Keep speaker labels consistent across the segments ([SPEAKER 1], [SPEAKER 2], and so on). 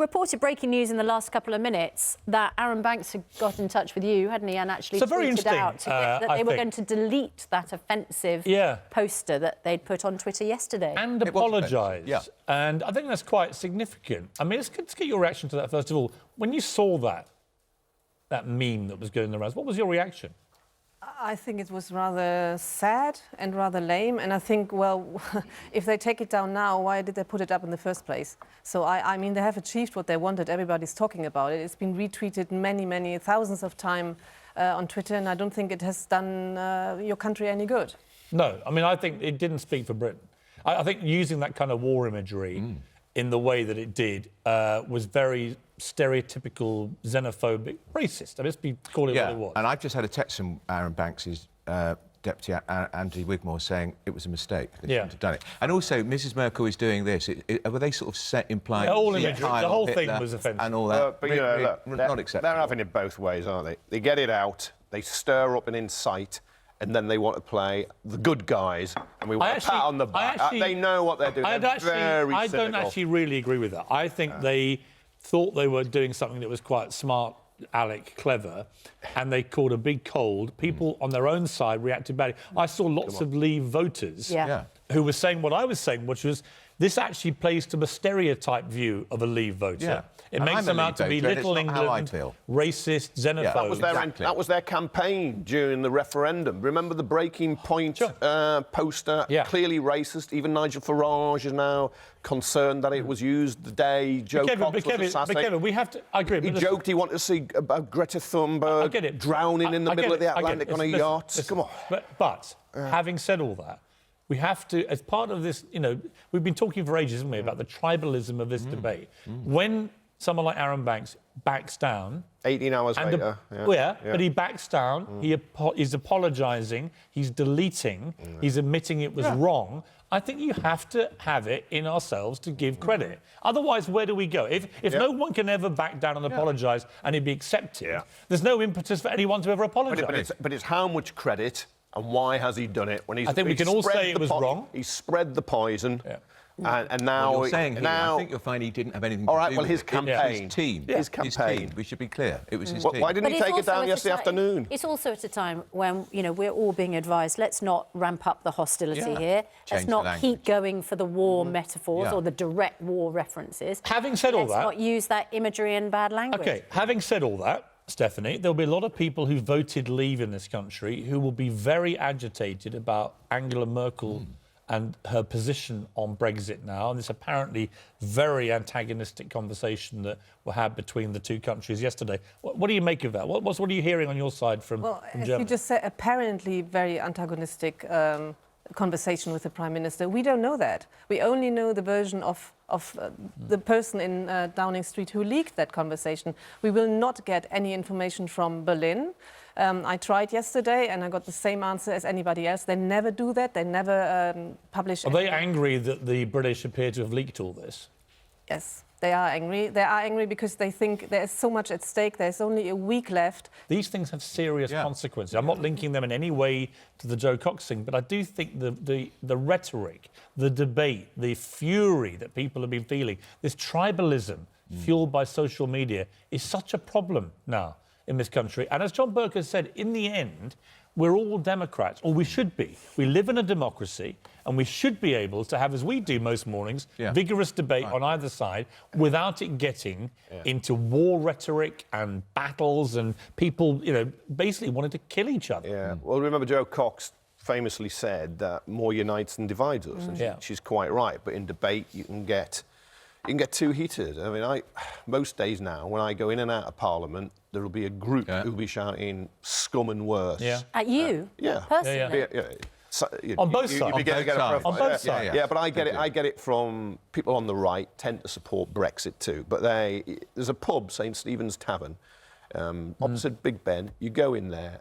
[SPEAKER 1] reported breaking news in the last couple of minutes that Aaron Banks had got in touch with you, hadn't he, and actually tweeted out that they were going to delete that offensive poster that they'd put on Twitter yesterday.
[SPEAKER 2] And apologise. Yeah. And I think that's quite significant. I mean, let's get your reaction to that, first of all. When you saw that meme that was going around, what was your reaction?
[SPEAKER 3] I think it was rather sad and rather lame. And I think, well, if they take it down now, why did they put it up in the first place? So, I mean, they have achieved what they wanted. Everybody's talking about it. It's been retweeted many, thousands of times on Twitter, and I don't think it has done your country any good. No,
[SPEAKER 2] I mean, I think it didn't speak for Britain. I think using that kind of war imagery in the way that it did was very stereotypical, xenophobic, racist. I mean, call it what it was.
[SPEAKER 4] And I've just had a text from Aaron Banks' Deputy Andy Wigmore saying it was a mistake. They shouldn't have done it. And also, Mrs Merkel is doing this. Were they sort of implying...
[SPEAKER 2] all imagery, the whole thing was offensive.
[SPEAKER 4] And all that.
[SPEAKER 5] But, you know, look,
[SPEAKER 4] not acceptable.
[SPEAKER 5] They're having it both ways, aren't they? They get it out, they stir up an incite, and then they want to play the good guys, and we want to pat on the back. They know what they're doing. I
[SPEAKER 2] don't actually really agree with that. I think they thought they were doing something that was quite smart, Alec, clever, and they caught a big cold. People on their own side reacted badly. I saw lots of Leave voters who were saying what I was saying, which was this actually plays to the stereotype view of a Leave voter.
[SPEAKER 4] Yeah.
[SPEAKER 2] It makes them out to be Little England, racist, xenophobe.
[SPEAKER 5] That was their campaign during the referendum. Remember the breaking point poster? Clearly racist. Even Nigel Farage is now concerned that it was used the day Joe Cox was assassinated.
[SPEAKER 2] But Kevin, we have to... I agree.
[SPEAKER 5] He joked he wanted to see Greta Thunberg drowning in the middle of the Atlantic on a yacht. Come on.
[SPEAKER 2] But having said all that, we have to, as part of this, you know, we've been talking for ages, haven't we, about the tribalism of this debate. When someone like Aaron Banks backs down...
[SPEAKER 5] 18 hours later.
[SPEAKER 2] But he backs down, he's apologising, he's deleting, he's admitting it was wrong. I think you have to have it in ourselves to give credit. Otherwise, where do we go? If no one can ever back down and apologise and it be accepted, there's no impetus for anyone to ever apologise.
[SPEAKER 5] But it's how much credit and why has he done it? When
[SPEAKER 2] I think we can all say it was wrong.
[SPEAKER 5] He spread the poison. And now...
[SPEAKER 4] Well, you're saying here, I think you'll find he didn't have anything to do with
[SPEAKER 5] his campaign.
[SPEAKER 4] His team.
[SPEAKER 5] His campaign.
[SPEAKER 4] We should be clear. It was his team.
[SPEAKER 5] Why didn't he take it down yesterday afternoon?
[SPEAKER 1] It's also at a time when, you know, we're all being advised, let's not ramp up the hostility here. Let's not keep going for the war metaphors or the direct war references.
[SPEAKER 2] Having said all that...
[SPEAKER 1] Let's not use that imagery and bad language.
[SPEAKER 2] OK, having said all that, Stefanie, there'll be a lot of people who voted Leave in this country who will be very agitated about Angela Merkel and her position on Brexit now, and this apparently very antagonistic conversation that we had between the two countries yesterday. What do you make of that? What are you hearing on your side from
[SPEAKER 3] as
[SPEAKER 2] Germany?
[SPEAKER 3] you just said, apparently very antagonistic conversation with the Prime Minister. We don't know that. We only know the version of the person in Downing Street who leaked that conversation. We will not get any information from Berlin. I tried yesterday and I got the same answer as anybody else. They never do that. They never publish...
[SPEAKER 2] Are they angry that the British appear to have leaked all this?
[SPEAKER 3] Yes, they are angry. They are angry because they think there's so much at stake. There's only a week left.
[SPEAKER 2] These things have serious consequences. I'm not linking them in any way to the Joe Cox thing, but I do think the rhetoric, the debate, the fury that people have been feeling, this tribalism fueled by social media is such a problem now in this country. And as John Burke has said, in the end, we're all Democrats, or we should be. We live in a democracy, and we should be able to have, as we do most mornings, vigorous debate on either side without it getting into war rhetoric and battles and people, you know, basically wanting to kill each other.
[SPEAKER 5] Yeah. Well, remember Joe Cox famously said that more unites than divides us, and she's quite right. But in debate, you can get too heated. I mean, most days now, when I go in and out of Parliament, there will be a group who'll be shouting scum and worse.
[SPEAKER 1] At you? Personally?
[SPEAKER 5] So,
[SPEAKER 2] on both sides.
[SPEAKER 5] On both sides. Yeah, but I get it from people on the right tend to support Brexit too. But there's a pub, St Stephen's Tavern, opposite Big Ben. You go in there.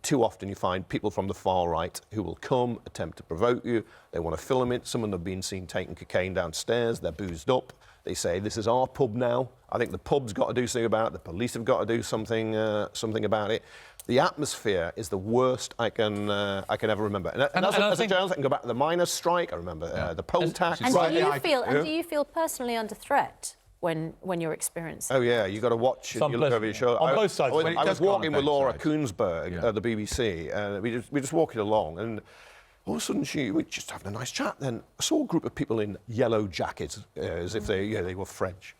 [SPEAKER 5] Too often you find people from the far right who will come, attempt to provoke you. They want to film it. Some of them have been seen taking cocaine downstairs. They're boozed up. They say, this is our pub now. I think the pub's got to do something about it. The police have got to do something about it. The atmosphere is the worst I can ever remember. And as a journalist, I can go back to the miners' strike. I remember the poll tax.
[SPEAKER 1] And do you feel personally under threat when you're experiencing.
[SPEAKER 5] Oh yeah, you got to watch it. You look over your shoulder.
[SPEAKER 2] On both sides.
[SPEAKER 5] I was walking with Laura Koonsberg at the BBC, and we just walking along, and all of a sudden we're just having a nice chat. Then I saw a group of people in yellow jackets, as if they were French,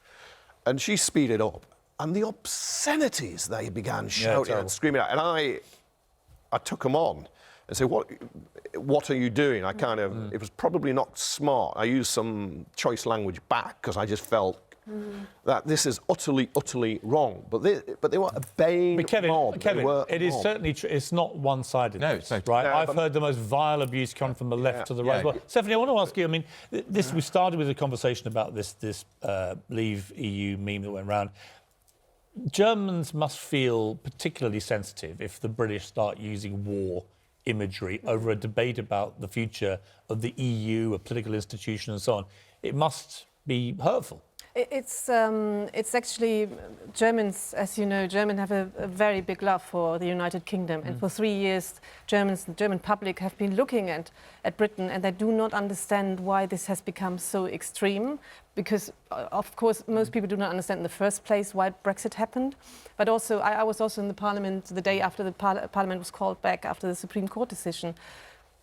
[SPEAKER 5] and she speeded up, and the obscenities they began shouting and screaming out, and I took them on and said, what are you doing? I kind of, it was probably not smart. I used some choice language back because I just felt that this is utterly, utterly wrong. But they were obeying mob.
[SPEAKER 2] Kevin, it is certainly it's not one-sided.
[SPEAKER 4] No, it's not.
[SPEAKER 2] Right? I've heard the most vile abuse come from the left to the right. Well, Stefanie, I want to ask you, I mean, we started with a conversation about this Leave EU meme that went around. Germans must feel particularly sensitive if the British start using war imagery over a debate about the future of the EU, a political institution and so on. It must be hurtful.
[SPEAKER 3] It's actually, Germans, as you know, Germans have a very big love for the United Kingdom. And for 3 years, the German public have been looking at Britain, and they do not understand why this has become so extreme. Because, of course, most people do not understand in the first place why Brexit happened. But also, I was also in the Parliament the day after the Parliament was called back after the Supreme Court decision.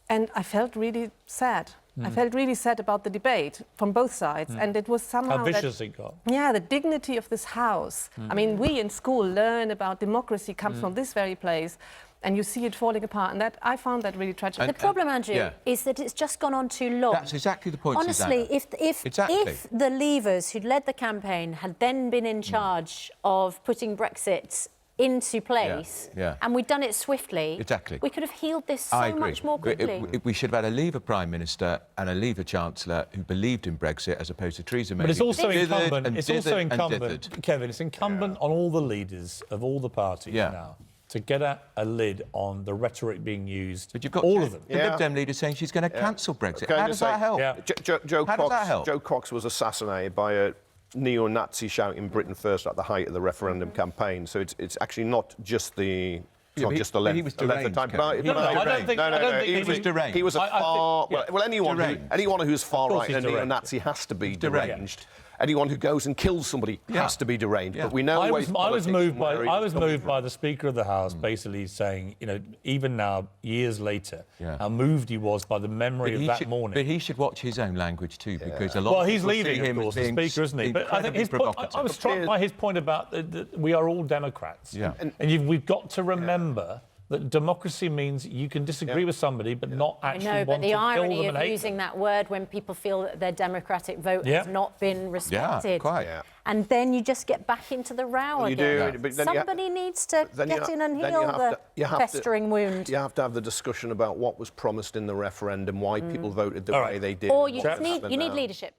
[SPEAKER 3] And I felt really sad. I felt really sad about the debate from both sides, and it was somehow
[SPEAKER 2] how vicious it got.
[SPEAKER 3] Yeah, the dignity of this house. I mean, we in school learn about democracy comes from this very place, and you see it falling apart, and I found that really tragic.
[SPEAKER 1] The problem, Andrew, is that it's just gone on too long.
[SPEAKER 4] That's exactly the point,
[SPEAKER 1] honestly,
[SPEAKER 4] Susanna.
[SPEAKER 1] if the Leavers who'd led the campaign had then been in charge of putting Brexit into place, and we'd done it swiftly, we could have healed this so much more quickly.
[SPEAKER 4] We should have had a Leaver Prime Minister and a Leaver Chancellor who believed in Brexit as opposed to Theresa May.
[SPEAKER 2] But it's also incumbent, Kevin, it's incumbent on all the leaders of all the parties now to get a lid on the rhetoric being used.
[SPEAKER 4] But you've got
[SPEAKER 2] all of them.
[SPEAKER 4] The Lib Dem leader saying she's going to cancel Brexit. How does that help?
[SPEAKER 5] How does that help? Joe Cox was assassinated by a neo-Nazi shouting Britain first at the height of the referendum campaign. So it's actually not just the... It's not just the length.
[SPEAKER 4] He was deranged.
[SPEAKER 2] I don't think he was
[SPEAKER 4] deranged.
[SPEAKER 5] He was a far... Well, anyone who's far-right and a neo-Nazi has to be deranged. Anyone who goes and kills somebody has to be deranged. But we know...
[SPEAKER 2] I was moved by the Speaker of the House basically saying, you know, even now, years later, how moved he was by the memory of that morning.
[SPEAKER 4] But he should watch his own language too, because a lot
[SPEAKER 2] Well, he's leaving, of course, the Speaker, isn't he? But I think his point, I was struck by his point about that we are all Democrats. And we've got to remember that democracy means you can disagree with somebody but not actually want to kill them and hate them.
[SPEAKER 1] But the irony of using that word when people feel that their democratic vote has not been respected.
[SPEAKER 4] Yeah, quite.
[SPEAKER 1] And then you just get back into the row again.
[SPEAKER 5] But
[SPEAKER 1] somebody needs to get in and heal the festering wound.
[SPEAKER 5] You have to have the discussion about what was promised in the referendum, why people voted the way they did.
[SPEAKER 1] Or you need leadership.